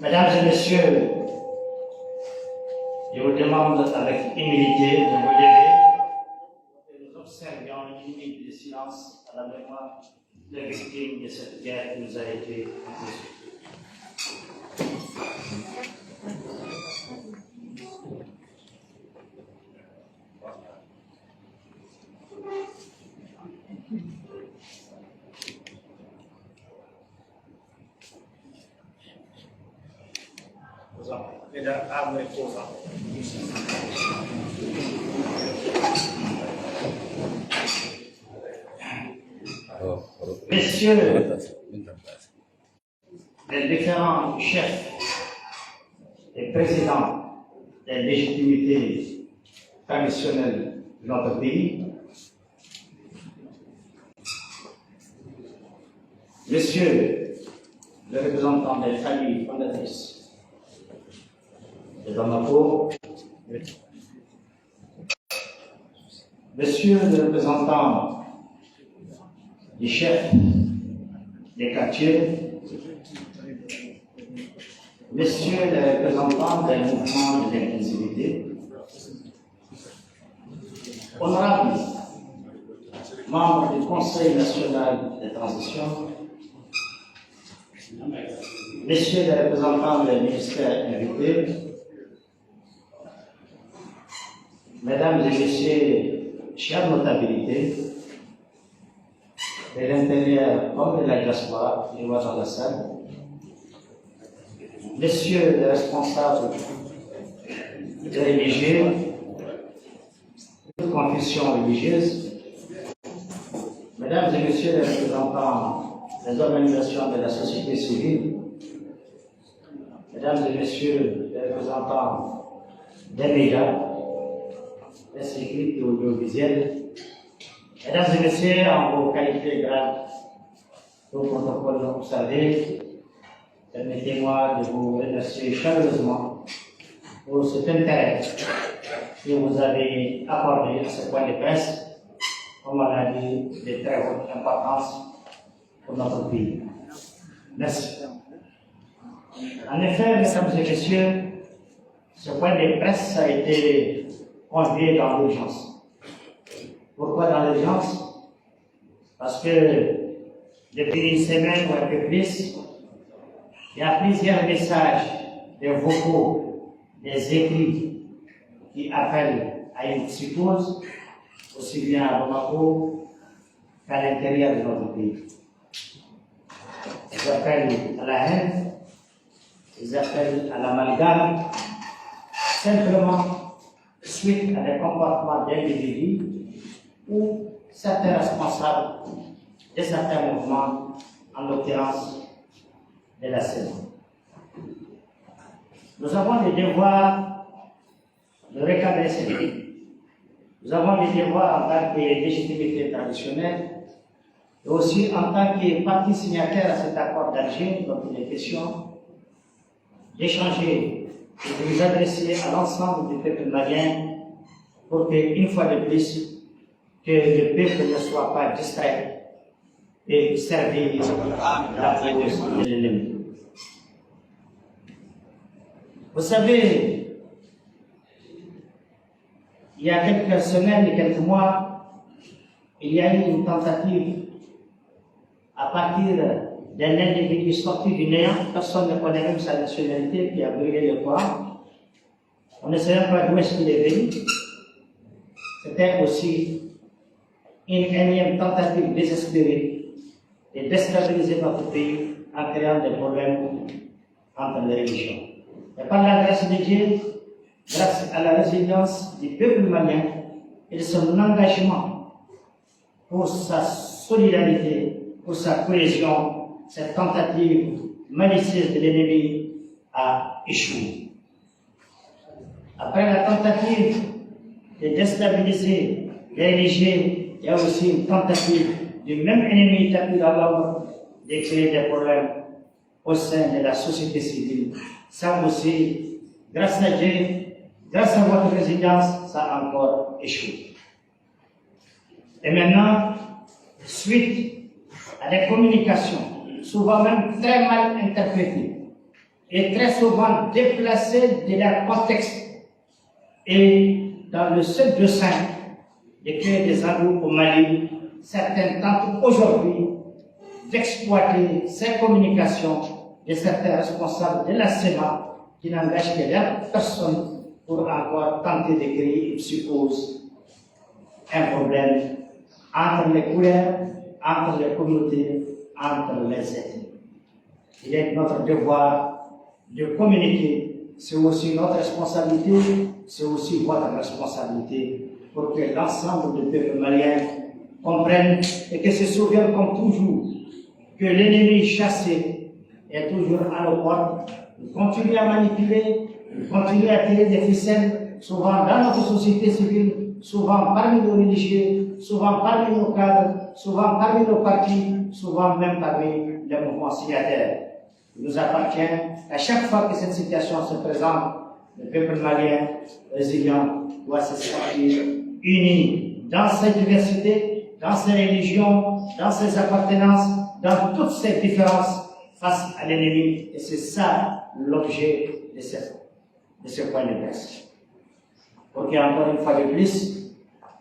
Mesdames et messieurs, je vous demande avec humilité de vous lever et nous observions une minute de silence à la mémoire des victimes de cette guerre qui nous a été imposée. Messieurs les différents chefs et présidents des légitimités traditionnelles de notre pays, messieurs les représentants des familles fondatrices de Bamako, messieurs les représentants des chefs des quartiers, messieurs les représentants des mouvements de l'inclusivité, honorables membres du Conseil national de transition, messieurs les représentants des ministères invités, mesdames et messieurs, chères notabilités, de l'intérieur comme de la diaspora, je vois dans la salle, messieurs les responsables religieux, toute confession religieuse, mesdames et messieurs les représentants des organisations de la société civile, mesdames et messieurs les représentants des médias, des écrits et audiovisuels, mesdames et messieurs, en vos qualités graves, au protocole, vous savez, permettez-moi de vous remercier chaleureusement pour cet intérêt que vous avez accordé à ce point de presse, comme on l'a dit, de très haute importance pour notre pays. Merci. En effet, mesdames et messieurs, ce point de presse a été convié dans l'urgence. Pourquoi dans l'urgence? Parce que depuis une semaine ou un peu plus, il y a plusieurs messages, des vocaux, des écrits qui appellent à une psychose, aussi bien à Bamako qu'à l'intérieur de notre pays. Ils appellent à la haine, ils appellent à l'amalgame, simplement suite à des comportements d'individus ou certains responsables de certains mouvements, en l'occurrence de la CEDEAO. Nous avons le devoir de recadrer ces pays. Nous avons le devoir en tant que légitimité traditionnelle et aussi en tant que partie signataire à cet accord d'Alger dont il est question, d'échanger et de nous adresser à l'ensemble du peuple malien pour qu'une fois de plus, que le peuple ne soit pas distrait et servir la cause de l'ennemi. Vous savez, il y a quelques semaines et quelques mois, il y a eu une tentative à partir d'un individu sorti du néant, personne ne connaît même sa nationalité, qui a brûlé le Coran. On ne sait même pas d'où est-ce qu'il est venu. C'était aussi une énième tentative désespérée de déstabiliser notre pays en créant des problèmes entre les religions. Et par la grâce de Dieu, grâce à la résilience du peuple malien et de son engagement pour sa solidarité, pour sa cohésion, cette tentative malicieuse de l'ennemi a échoué. Après la tentative de déstabiliser les religieux, il y a aussi une tentative du même ennemi tapis dans l'ombre de créer des problèmes au sein de la société civile. Ça aussi, grâce à Dieu, grâce à votre résilience, ça a encore échoué. Et maintenant, suite à des communications, souvent même très mal interprétées, est très souvent déplacée de leur contexte et dans le seul dessein de créer des embrouilles au Mali, certains tentent aujourd'hui d'exploiter ces communications de certains responsables de la SEMA qui n'engagent que leur personne pour encore tenter de créer une psychose, un problème entre les couleurs, entre les communautés, entre les ethnies. Il est notre devoir de communiquer, c'est aussi notre responsabilité, c'est aussi votre responsabilité pour que l'ensemble du peuple malien comprenne et que se souvienne comme toujours que l'ennemi chassé est toujours à nos portes. Il continue à manipuler, il continue à tirer des ficelles, souvent dans notre société civile, souvent parmi nos religieux, souvent parmi nos cadres, souvent parmi nos partis, souvent même parmi les mouvements signataires. Il nous appartient, à chaque fois que cette situation se présente, le peuple malien résilient doit se sentir uni dans ses diversités, dans ses religions, dans ses appartenances, dans toutes ses différences face à l'ennemi. Et c'est ça l'objet de ce point de presse. Pour qu'encore une fois de plus,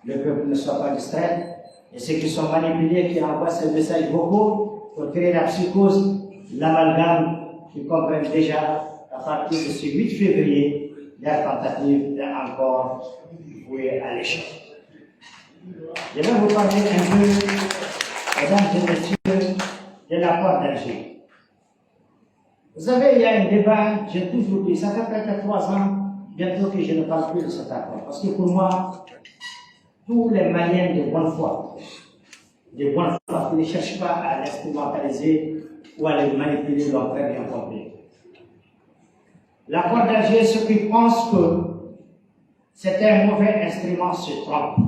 le peuple ne soit pas distrait, et ceux qui sont manipulés, qui envoient ces messages vocaux pour créer la psychose, l'amalgame, qui comprennent déjà, à partir de ce 8 février, leur tentative d'être encore vouée à l'échec. Je vais vous parler un peu, mesdames et messieurs, de l'accord d'Alger. Vous savez, il y a un débat, j'ai toujours dit, ça fait presque 3 ans, bientôt que je ne parle plus de cet accord. Parce que pour moi, tous les Maliens de bonne foi, qui ne cherchent pas à l'instrumentaliser ou à les manipuler, l'ont très bien compris. L'accord d'Alger, ceux qui pensent que c'est un mauvais instrument se trompent.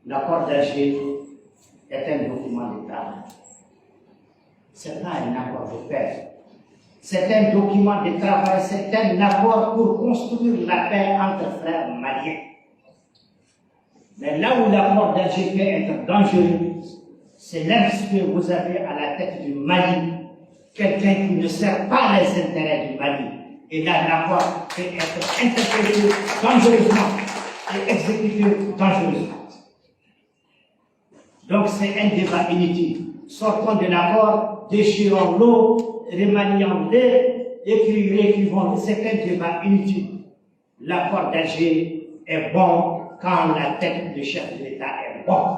L'accord d'Alger est un document de travail. Ce n'est pas un accord de paix. C'est un document de travail, c'est un accord pour construire la paix entre frères maliens. Mais là où l'accord d'Alger peut être dangereux, c'est lorsque vous avez à la tête du Mali quelqu'un qui ne sert pas les intérêts du Mali. Et là, l'accord peut être interprété dangereusement et exécuté dangereusement. Donc c'est un débat inutile. Sortons de l'accord, déchirons-le, remanions-le, écrivons-le. C'est un débat inutile. L'accord d'Alger est bon quand la tête du chef de l'État est bon.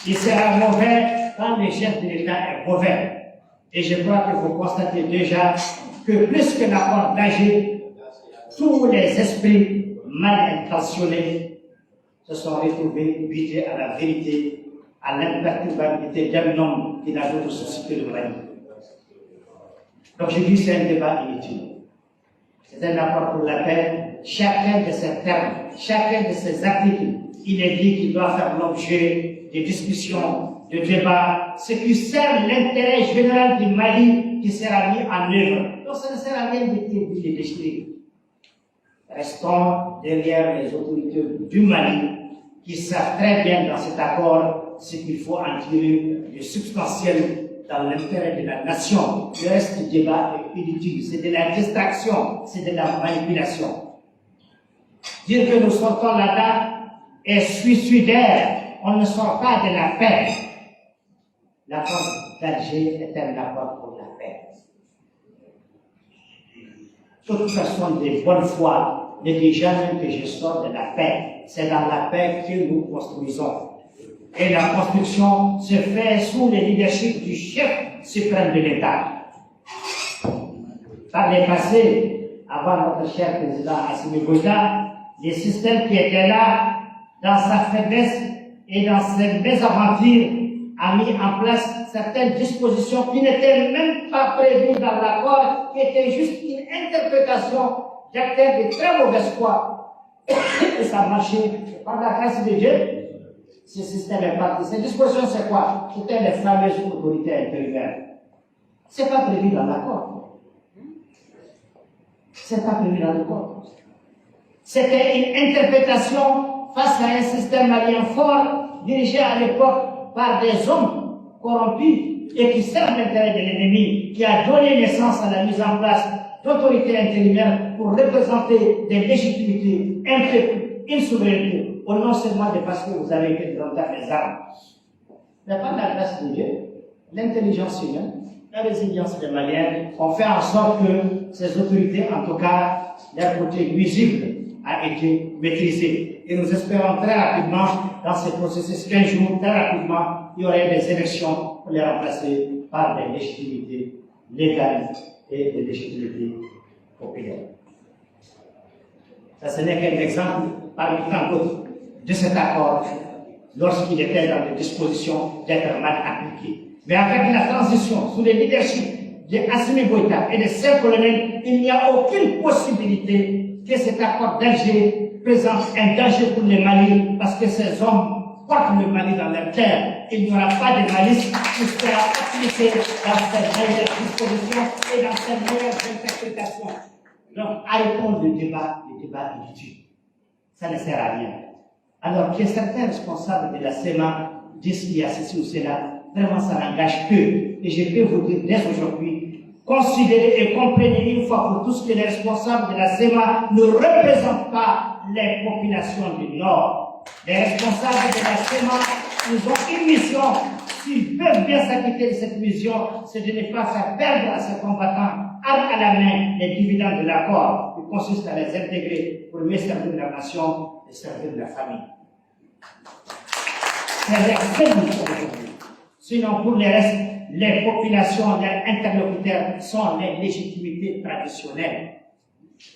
Il sera mauvais quand le chef de l'État est mauvais. Et je crois que vous constatez déjà que plus que l'accord d'Alger, tous les esprits mal intentionnés se sont retrouvés butés à la vérité, à l'imperturbabilité d'un homme qui n'a d'autre souci que le Mali. Donc je dis c'est un débat inutile. C'est un accord pour la paix. Chacun de ces termes, chacun de ces articles, il est dit qu'il doit faire l'objet de discussions, de débats, ce qui sert l'intérêt général du Mali qui sera mis en œuvre. Donc ça ne sert à rien de les déchirer. Restons derrière les autorités du Mali qui savent très bien dans cet accord ce qu'il faut en tirer de substantiel dans l'intérêt de la nation. Le reste du débat est inutile, c'est de la distraction, c'est de la manipulation. Dire que nous sortons là-bas est suicidaire, on ne sort pas de la paix. L'accord d'Alger est un accord pour la paix. Toute personne de bonne foi ne dit jamais que je sors de la paix. C'est dans la paix que nous construisons. Et la construction se fait sous le leadership du chef suprême de l'État. Par le passé, avant notre cher président Assimi Goïta, le système qui était là, dans sa faiblesse et dans ses mésaventures, a mis en place certaines dispositions qui n'étaient même pas prévues dans l'accord, qui étaient juste une interprétation d'acteurs de très mauvaise foi. Et ça marchait. Par la grâce de Dieu, ce système est parti. Ces dispositions, c'est quoi? C'était les fameuses autorités intérieures. C'est pas prévu dans l'accord. C'est pas prévu dans l'accord. C'était une interprétation face à un système malien fort, dirigé à l'époque par des hommes corrompus et qui servent l'intérêt de l'ennemi, qui a donné naissance à la mise en place d'autorités intérimaires pour représenter des légitimités, un peuple, une souveraineté, au non seulement de parce que vous avez été dans les armes, mais par la grâce de Dieu, l'intelligence humaine, la résilience des Maliens ont fait en sorte que ces autorités, en tout cas, leur côté nuisible a été maîtrisé. Et nous espérons très rapidement, dans ce processus 15 jours, très rapidement, il y aurait des élections pour les remplacer par des légitimités légales et des légitimités populaires. Ça, ce n'est qu'un exemple parmi tant d'autres de cet accord lorsqu'il était dans des dispositions d'être mal appliqué. Mais avec la transition sous le leadership d'Assimi Goïta et de ses colonels, il n'y a aucune possibilité que cet accord d'Alger présente un danger pour le Mali parce que ces hommes portent le Mali dans leur terre. Il n'y aura pas de malice qui sera appliquée dans ces meilleures dispositions et dans ces meilleures interprétations. Donc, arrêtons le débat inutile. Ça ne sert à rien. Alors que certains responsables de la SEMA disent qu'il y a ceci ou cela, vraiment ça n'engage peu. Et je peux vous dire dès aujourd'hui, considérez et comprenez une fois pour tous que les responsables de la SEMA ne représentent pas les populations du Nord. Les responsables de la SEMA, ils ont une mission. S'ils peuvent bien s'acquitter de cette mission, c'est de ne pas faire perdre à ces combattants, armes à la main, les dividendes de l'accord, qui consiste à les intégrer pour mieux servir la nation et servir la famille. C'est la seule mission aujourd'hui. Sinon, pour le reste, les populations, les interlocuteurs sont les légitimités traditionnelles.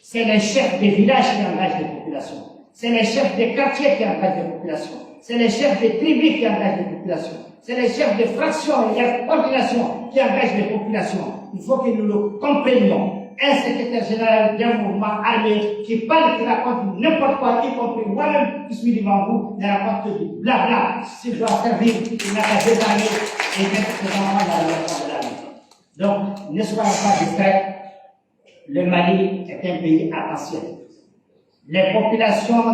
C'est les chefs des villages qui engagent les populations. C'est les chefs des quartiers qui engagent les populations. C'est les chefs des tribus qui engagent les populations. C'est les chefs des fractions et des coordinations qui engagent les populations. Il faut que nous le comprenions. Un secrétaire général d'un mouvement armé qui parle, qui raconte n'importe quoi, y compris moi-même qui suis devant vous, ne raconte du blabla. S'il doit servir, il n'a qu'à désarmer et mettre ses enfants dans la relation de l'armée. Donc, ne soyons pas distraits. Le Mali est un pays attention. Les populations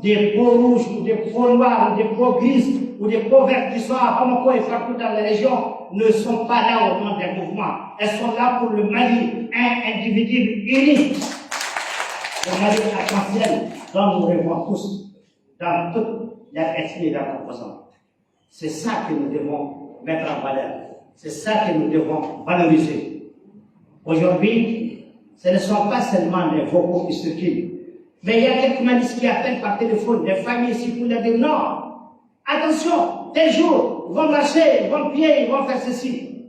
des peaux rouges, ou des peaux noires, ou des peaux grises, ou des peaux vertes qui sont à Bamako et partout dans les régions ne sont pas là au nom des mouvements. Elles sont là pour le Mali, un individu unique. Le Mali arc-en-ciel dont nous rêvons tous, dans toute la ethnie et la composante. C'est ça que nous devons mettre en valeur. C'est ça que nous devons valoriser. Aujourd'hui, ce ne sont pas seulement les vocaux qui circulent. Mais il y a quelques malices qui appellent par téléphone, des familles ici pour leur dire non. Attention, tel jour, ils vont marcher, ils vont prier, ils vont faire ceci.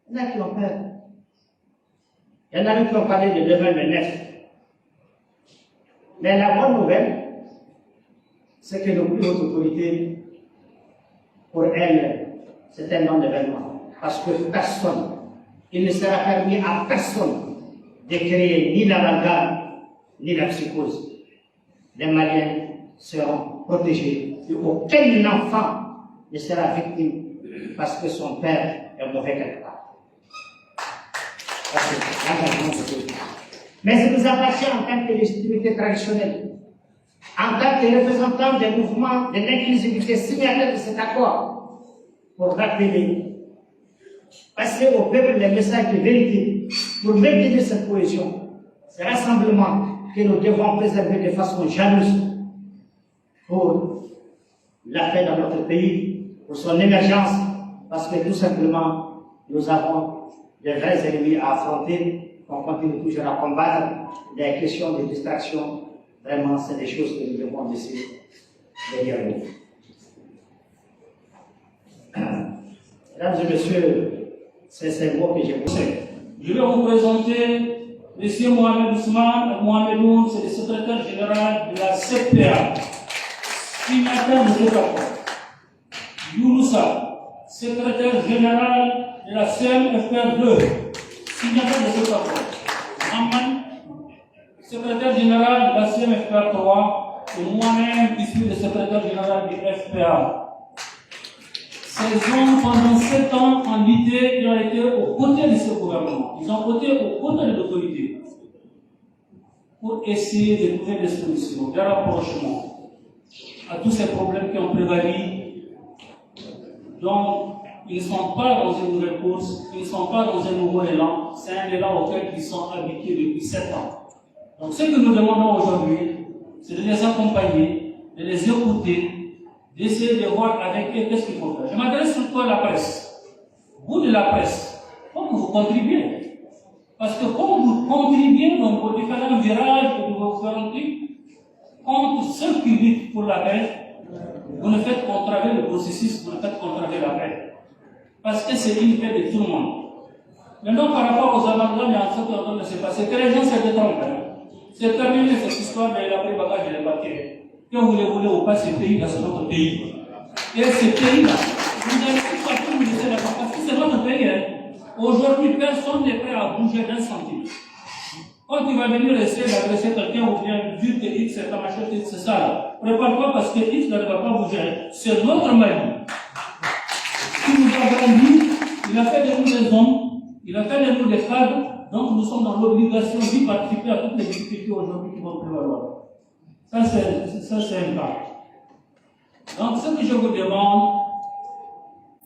Il y en a qui ont peur. Il y en a qui ont parlé de demain le 9. Mais la bonne nouvelle, c'est que nos plus hautes autorités, pour elles, c'est un non-événement. Parce que personne, il ne sera permis à personne de créer ni l'amalgame, ni la psychose. Les Maliens seront protégés et aucun enfant ne sera victime parce que son père est mauvais quelque part. Mais il nous appartient en tant que légitimité traditionnelle, en tant que représentants des mouvements de l'inclusivité signataires de cet accord, pour rappeler, passer au peuple les messages de vérité, pour maintenir cette cohésion, ce rassemblement que nous devons préserver de façon jalouse pour la paix dans notre pays, pour son émergence, parce que tout simplement, nous avons des vrais ennemis à affronter, qu'on continue toujours à combattre. Les questions de distraction, vraiment, c'est des choses que nous devons laisser derrière nous. Mesdames et messieurs, c'est ces mots que j'ai posés. Je vais vous présenter M. Mohamed Ousmane. Mohamed Ousmane, c'est le secrétaire général de la CPA, signataire de cet accord. Younoussa, secrétaire général de la CMFR2, signataire de cet accord. Mohamed, secrétaire général de la CMFR3, et moi-même, qui suis le secrétaire général du FPA. Ces hommes, pendant 7 ans, en lutté, ils ont été aux côtés de ce gouvernement. Ils ont été aux côtés de l'autorité pour essayer de trouver des solutions, des rapprochements à tous ces problèmes qui ont prévalu. Donc, ils ne sont pas dans une nouvelle course, ils ne sont pas dans un nouveau élan, c'est un élan auquel ils sont habitués depuis 7 ans. Donc ce que nous demandons aujourd'hui, c'est de les accompagner, de les écouter, d'essayer de voir avec eux qu'est-ce qu'il faut faire. Je m'adresse surtout à la presse. Vous de la presse, il faut que vous contribuez. Parce que comme vous contribuez dans vos différents virages et vos différents trucs, contre ceux qui luttent pour la paix, vous ne faites qu'entraver le processus, vous ne faites qu'entraver la paix. Parce que c'est une paix de tout le monde. Maintenant, par rapport aux amalgames, il y a un truc qui est en train de se passer, que les gens se détrompent. C'est terminé cette histoire, mais il a pris bagage et il est parti. Que vous le voulez ou pas, ce pays, c'est notre pays. Et ce pays-là, vous n'avez pas pu vous laisser la part, parce que c'est notre pays. Hein. Aujourd'hui, personne n'est prêt à bouger d'un centime. Quand tu vas venir essayer d'adresser quelqu'un ou bien dire que X c'est ta machin, c'est ça là. Prépare-toi parce que X ne va pas bouger. C'est notre Mali. Qui nous a grandi, il a fait de nous des hommes, il a fait de nous des cadres, donc nous sommes dans l'obligation d'y participer à toutes les difficultés aujourd'hui qui vont prévaloir. Ça c'est un cas. Donc ce que je vous demande,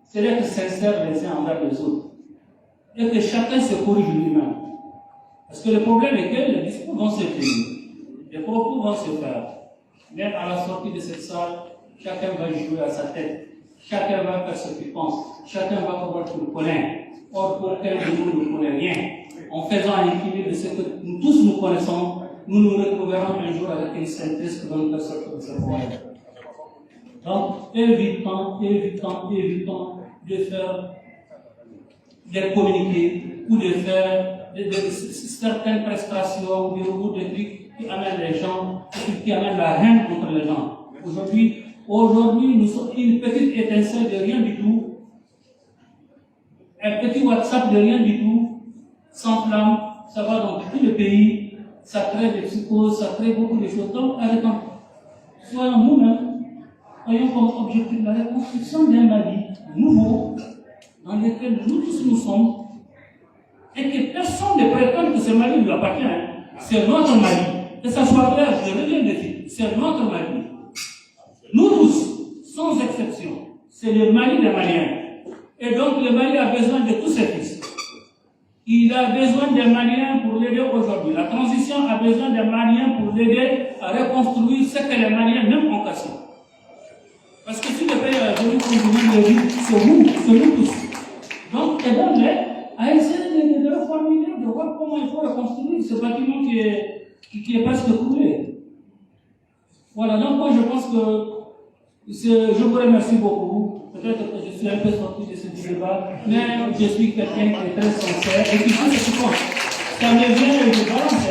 c'est d'être sincère les uns envers les autres. Et que chacun se corrige lui-même. Parce que le problème est que les discours vont se tenir, les propos vont se faire. Mais à la sortie de cette salle, chacun va jouer à sa tête. Chacun va faire ce qu'il pense. Chacun va pouvoir tout le connaître. Or, aucun de nous ne connaît rien. En faisant un équilibre de ce que nous tous nous connaissons, nous nous retrouverons un jour avec une synthèse qui va nous faire sortir de ce problème. Donc, évitons de faire des communiqués ou de faire certaines prestations ou des trucs qui amènent les gens, qui amènent la haine contre les gens. Aujourd'hui, nous sommes une petite étincelle de rien du tout, un petit WhatsApp de rien du tout, sans flamme, ça va dans tout le pays, ça crée des psychoses, ça crée beaucoup de choses. Donc, arrêtons. Soyons nous-mêmes, ayons comme objectif la reconstruction d'un Mali nouveau, dans lequel nous tous nous sommes, et que personne ne prétende que ce Mali lui appartient. C'est notre Mali. Que ça soit clair, je reviens dessus. C'est notre Mali. Nous tous, sans exception, c'est le Mali des Maliens. Et donc le Mali a besoin de tous ses fils. Il a besoin des Maliens pour l'aider aujourd'hui. La transition a besoin des Maliens pour l'aider à reconstruire ce que les Maliens même ont cassé. Parce que si le pays a venu construire le vie, c'est nous tous. Donc, aidons-les à essayer de reformuler, de voir comment il faut reconstruire ce bâtiment qui est presque coulé. Voilà, donc moi je pense que je vous remercie beaucoup. Peut-être que je suis un peu sorti de ce débat, mais je suis quelqu'un qui est très sincère et qui fait ce qu'il faut. Ça me vient de balance.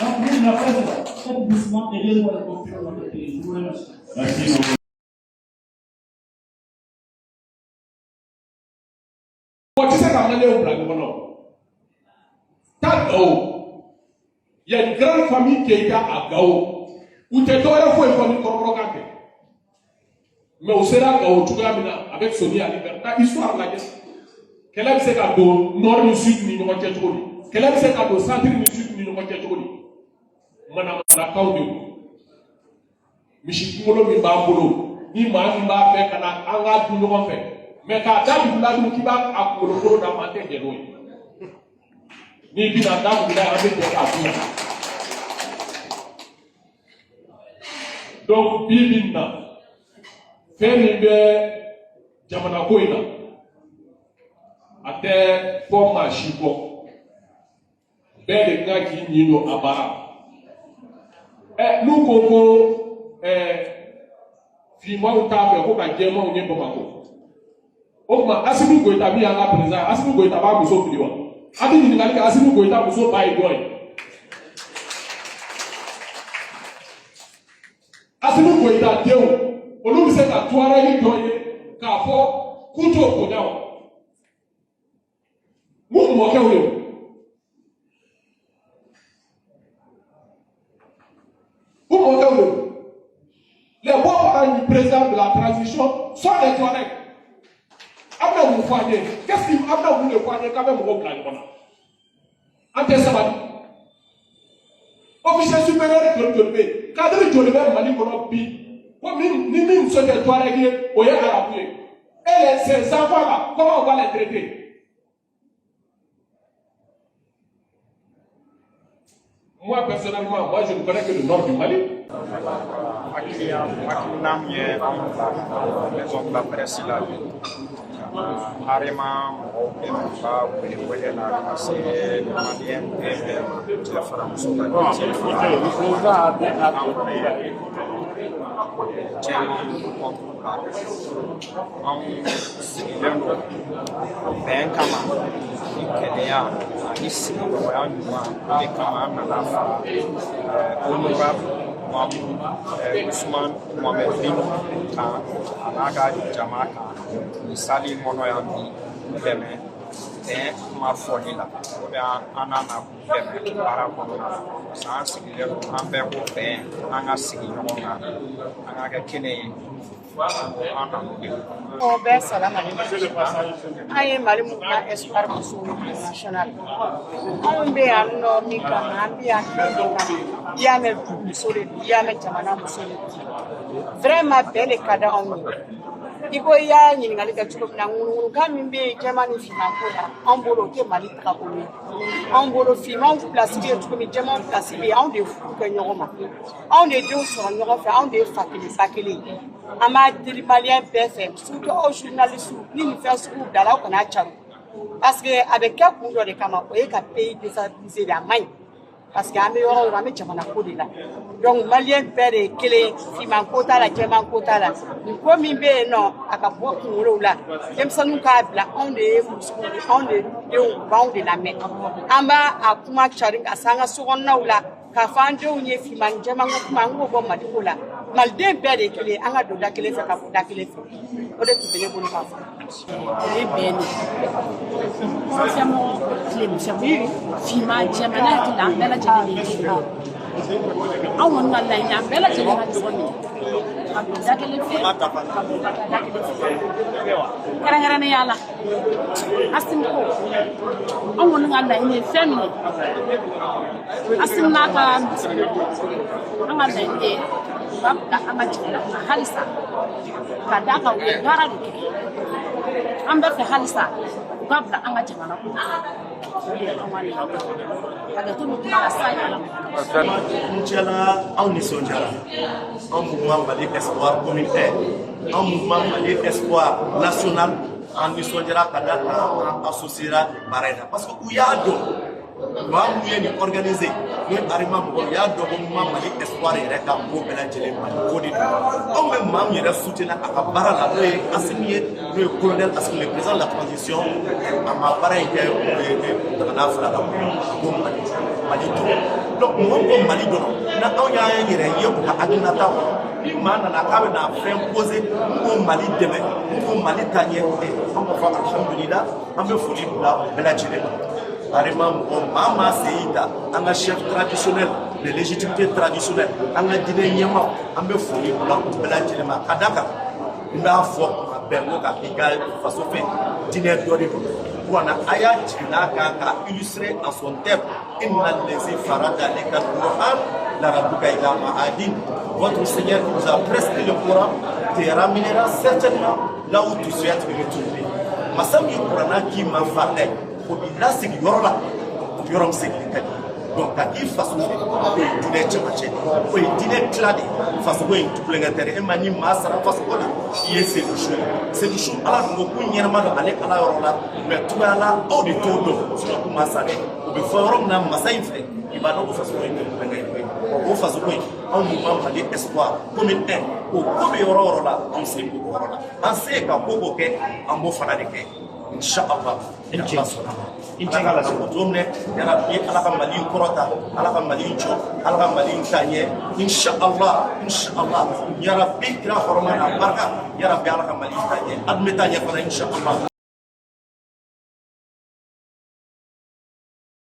Donc, vous, la presse, faites doucement et aidez-nous à reconstruire notre pays. Je vous remercie. Merci. Il y a une grande famille qui est à Gao. Où tu es faut une corporate. Mais au Sénat, Gao, tu vas avec Sonia Liberta, histoire là. Quelle est ce cadeau nord du sud ni non tchétcholi? Quelle est ce cadeau centre du sud ni non tchétcholi? Madame la Kaoudi. Michikolo mi bambolo. Ni ma ni ba fait kana anga du non fait. Mais quand David l'a dit qu'il va à Kolo dans ma tête de l'eau. Ni bien David l'a avec des affaires. Donc, Bibina, Fenibe, Jamana Koina, à terre, forme Chico, Belle Gaki Nino Abara. Et nous, Coco, Fima ou Tabe, Coca Gemma ou Nebomako. Okma, Asimu Goita, bien à la présence, Asimu Goita, Babuso Piwa. Adi Asimu Goita, Buso Pai Goy. Asimu Goita, Dieu, Olu se ka tuara yi doye, ka fo, kuto Kodao. Mou moke ou les bons présidents de la transition sont les Touaregs. Après vous foignez, qu'est-ce qui après vous le foignez quand même vous gagnez? Ante Sabadi. Officier supérieur de Tolbe, cadre de Tolbe, Mali Kolobi, ni même ce que Touaregs, Oya Araboué. Et ces enfants-là, comment on va les traiter? Moi, personnellement, je ne connais que le nord du Mali. Usman Mohamed Bin Khan anaga Jamaica misali mono ya mi deme ma folila o ya anana deme para kono sa sigile ambe ko be anga sigi nyonga anga ga kene o be salam alaikum ay mali mu na espoir national on be anno mi kan ambia ya me musole ya me jamana musole vraiment belle kada on iko ya nyini ngali ka chuko na ngunu kam be jamani fima ko on bolo ke mali tra ko ni on bolo fima on place ke chuko mi jamani place be on de fu ka nyoma on de do so nyoma fa on de fakili sakili ama dili malien BFM surtout aux journalistes ni ni faire scoop dala ko na charu parce que avec quel coup de kama ko e ka pays déstabiliser la main parce que amé yoro amé jamana ko de la donc malien père kele fi man kota la jaman kota la ko mi be non aka bo ko la dem sanu ka bla on de on de la main amba akuma charing asanga sugonna ula ka fande unye fi man jaman ko mango bo madikola malden père kele anga do da kele fa ka da kele fa o de tubele bolu ka fa e beni siamo clem fima jamana kila bela jeli kila awon na la ina bela jeli na tsoni da kele fe karangara ne yala asim ko awon na la ina family asim na ka anga da ide babda anga jela halisa kadaka we gara duke amba fe halisa babda anga jamana ko Njala au nisonjala un mouvement Mali Espoir communautaire, un mouvement Mali Espoir national en nisonjala kadaka en associera barena parce que où y a do Mam ni organisé ni arima mo ya do mouvement Mali Espoir et reka ko bela jele Mali ko di on même mam yera soutien aka barala le assigné le colonel parce que le président de la transition a ma pareil que dans la fala ko Mali do donc mo ko Mali do na on ya yere yebo aduna ta ni mana na ka na fin poser ko Mali demain ko Mali tanye on va faire alhamdulillah on veut fouler la bela jele Mama Seida, un chef traditionnel, de légitimité traditionnelle, un dîner yéma, un peu fourni pour la Beladjilema, Kadaka, une fois, un permo capital, face au fait, dîner d'origine. Pour un ayat, a illustré en son thème, Inna lezi farada leka Quran, la rabouka ila ma'adin. Votre Seigneur qui vous a prescrit le Coran te ramènera certainement là où tu souhaites le retourner. Massam yi Coran qui m'a fallu. Là, c'est que Yorom c'est donc, il faut que tu aies tchémaché, que tu aies cladé, face au tout plein d'intérêt, et mani massa, face au là, il est c'est le chou. C'est le chou, alors, beaucoup n'y a pas de aller à la rola, mais tu vas là, au du tout d'eau, sur le massa, ou le forum n'a massa fait, il va donc faire ce qu'on au face au un mouvement Mali Espoir, comme un, ou comme il y aura là, on sait pour là. On sait qu'à beaucoup en beau fanatiqué. Inch'Allah, Inch'Allah, Inch'Allah, ala ka Mali korota, ala ka Mali cho, ala ka Mali tanye. Inch'Allah, Inch'Allah, ya Rabbi kira hormana barka, ya Rabbi ala ka Mali tanye. Admetanya pada Inch'Allah.